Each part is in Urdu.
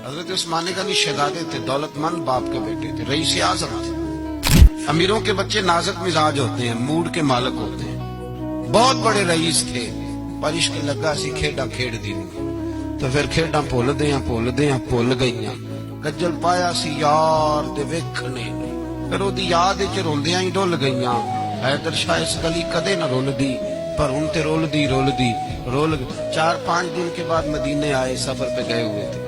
حضرت عثمان غنی شہزادے تھے، دولتمند باپ کے بیٹے تھے، رئیس اعظم تھے۔ امیروں کے بچے نازک مزاج ہوتے ہیں، موڈ کے مالک ہوتے ہیں۔ بہت بڑے رئیس تھے، پر عشق لگا سی کھیڈاں کھیڑ دی تو پھر کھیڈاں بھول گئیاں۔ گجل پایا سی یار دے ویکھنے، پھر او دی یاد وچ روندیاں ہی ڈل گئیاں۔ حیدر شاہ اس گلی کدے نہ رول دی، پر ان تے رول دی 4-5 دن کے بعد مدینے آئے، سفر پہ گئے ہوئے تھے۔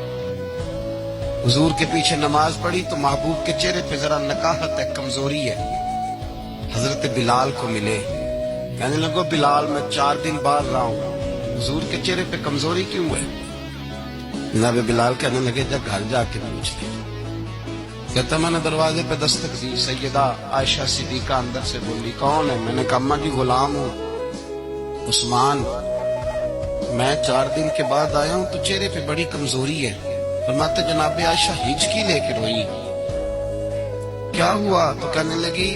حضور کے پیچھے نماز پڑھی تو محبوب کے چہرے پہ ذرا نکاہت ہے، کمزوری ہے۔ حضرت بلال کو ملے، کہنے لگو بلال میں 4 دن بعد رہا ہوں، حضور کے چہرے پہ کمزوری کیوں ہے؟ جناب بلال کہنے لگے جا گھر جا کے پوچھ لے۔ کہتا میں نے دروازے پہ دستک دی، سیدہ عائشہ صدیقہ اندر سے بولی کون ہے؟ میں نے کہا اماں جی غلام ہوں عثمان، میں 4 دن کے بعد آیا ہوں تو چہرے پہ بڑی کمزوری ہے۔ فرماتے جناب عائشہ ہچکی لے کے روئی، کیا ہوا؟ تو کہنے لگی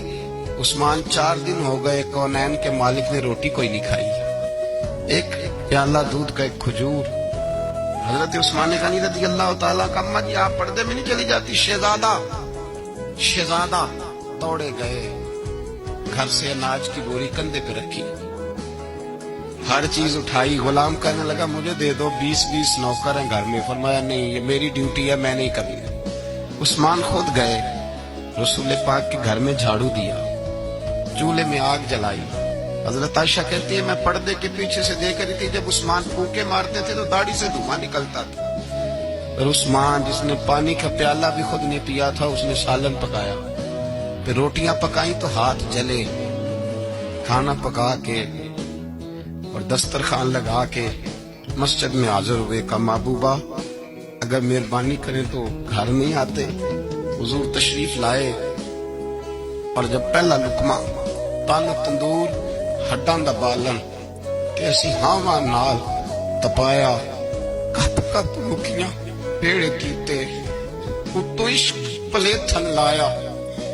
عثمان 4 دن ہو گئے کونین کے مالک نے روٹی کوئی نہیں کھائی، ایک پیالہ دودھ کا ایک کھجور۔ حضرت عثمان غنی رضی اللہ تعالیٰ کا اماں جی آپ پردے میں نہیں چلی جاتی؟ شہزادہ دوڑے گئے، گھر سے اناج کی بوری کندھے پہ رکھی، ہر چیز اٹھائی۔ غلام کہنے لگا مجھے دے دو، 20 نوکر ہیں گھر میں۔ فرمایا نہیں یہ میری ڈیوٹی ہے، میں نہیں کرنی۔ عثمان خود گئے، رسول پاک کے گھر میں جھاڑو دیا، چولہے میں آگ جلائی۔ حضرت عائشہ کہتی ہے میں پردے کے پیچھے سے دیکھ رہی تھی، جب عثمان پھونکے مارتے تھے تو داڑھی سے دھواں نکلتا تھا۔ اور عثمان جس نے پانی کا پیالہ بھی خود نے پیا تھا، اس نے سالن پکایا، پھر روٹیاں پکائیں تو ہاتھ جلے۔ کھانا پکا کے اور دسترخوان لگا کے مسجد میں حاضر ہوئے، کہا محبوبہ اگر مہربانی کریں تو گھر نہیں آتے؟ حضور تشریف لائے، اور جب پہلا لقمہ تالا تندور ہڈاں دا بالن کیسی ہاواں نال تپایا، کپ کپ مکھیاں پیڑ کیتے، اتو عشق پلے تھن لایا،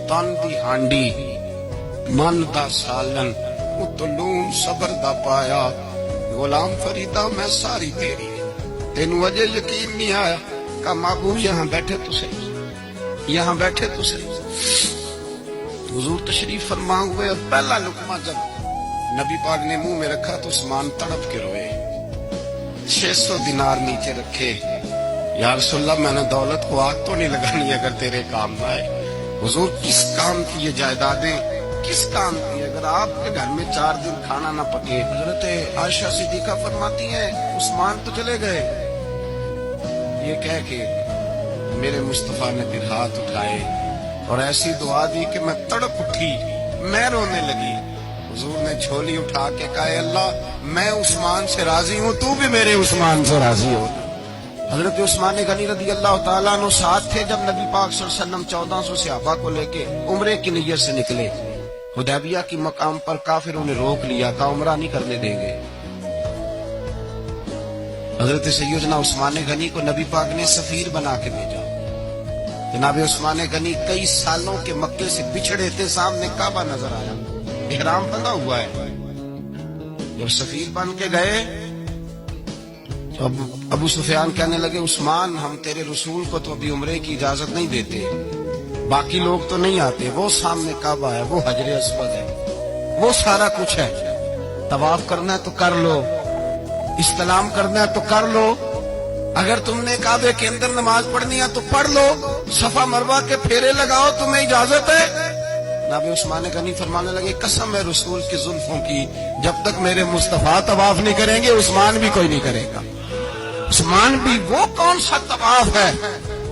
تن دی ہانڈی من دا سالن، اتو لون صبر دا پایا۔ غلام فریدہ میں ساری تیری، تینوں وجہ یقین نہیں آیا؟ کہا محبوب یہاں بیٹھے تو صحیح، یہاں بیٹھے تو صحیح۔ حضور تشریف فرما ہوئے، اور پہلا لقمہ جب نبی پاک نے منہ میں رکھا تو عثمان تڑپ کے روئے۔ 600 دینار نیچے رکھے، یا رسول اللہ میں نے دولت کو آگ تو نہیں لگانی اگر تیرے کام نہ آئے۔ حضور کس کام کی یہ جائیدادیں، کس کام کی؟ اگر آپ کے گھر میں 4 دن کھانا نہ پکے۔ حضرت عائشہ صدیقہ فرماتی ہیں عثمان تو چلے گئے، یہ کہہ کے میرے مصطفیٰ نے پھر ہاتھ اٹھائے اور ایسی دعا دی کہ میں تڑپ اٹھی، میں رونے لگی۔ حضور نے جھولی اٹھا کے کہا اے اللہ میں عثمان سے راضی ہوں، تو بھی میرے عثمان سے راضی ہو۔ حضرت عثمان غنی رضی اللہ تعالیٰ عنہ ساتھ تھے جب نبی پاک صلی اللہ علیہ وسلم 1400 صحابہ کو لے کے عمرے کی نیت سے نکلے۔ حدیبیہ کی مقام پر کافروں نے روک لیا، کہا عمرہ نہیں کرنے دیں گے۔ حضرت سیدنا عثمان غنی کو نبی پاک نے سفیر بنا کے بھیجا۔ جناب عثمان غنی کئی سالوں کے مکے سے بچھڑے تھے، سامنے کعبہ نظر آیا، احرام بندھا ہوا ہے۔ جب سفیر بن کے گئے تو ابو سفیان کہنے لگے عثمان ہم تیرے رسول کو تو ابھی عمرے کی اجازت نہیں دیتے، باقی لوگ تو نہیں آتے، وہ سامنے کعبہ ہے، وہ حجر اسود ہے، وہ سارا کچھ ہے، طواف کرنا ہے تو کر لو، استلام کرنا ہے تو کر لو، اگر تم نے کعبے کے اندر نماز پڑھنی ہے تو پڑھ لو، صفا مروہ کے پھیرے لگاؤ، تمہیں اجازت ہے۔ جناب عثمان غنی فرمانے لگے قسم ہے رسول کی زلفوں کی، جب تک میرے مصطفیٰ طواف نہیں کریں گے عثمان بھی کوئی نہیں کرے گا۔ عثمان بھی وہ کون سا طواف ہے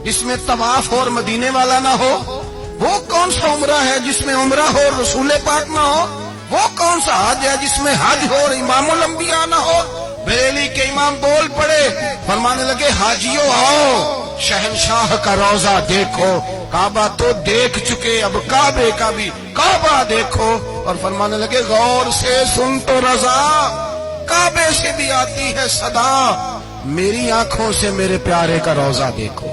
جس میں طواف اور مدینے والا نہ ہو؟ وہ کون سا عمرہ ہے جس میں عمرہ ہو اور رسول پاک نہ ہو؟ وہ کون سا حج ہے جس میں حج ہو اور امام الانبیاء نہ ہو؟ بریلی کے امام بول پڑے، فرمانے لگے حاجیوں آؤ شہنشاہ کا روضہ دیکھو، کعبہ تو دیکھ چکے اب کعبے کا بھی کعبہ دیکھو، اور فرمانے لگے غور سے سن تو رضا، کعبے سے بھی آتی ہے صدا، میری آنکھوں سے میرے پیارے کا روضہ دیکھو۔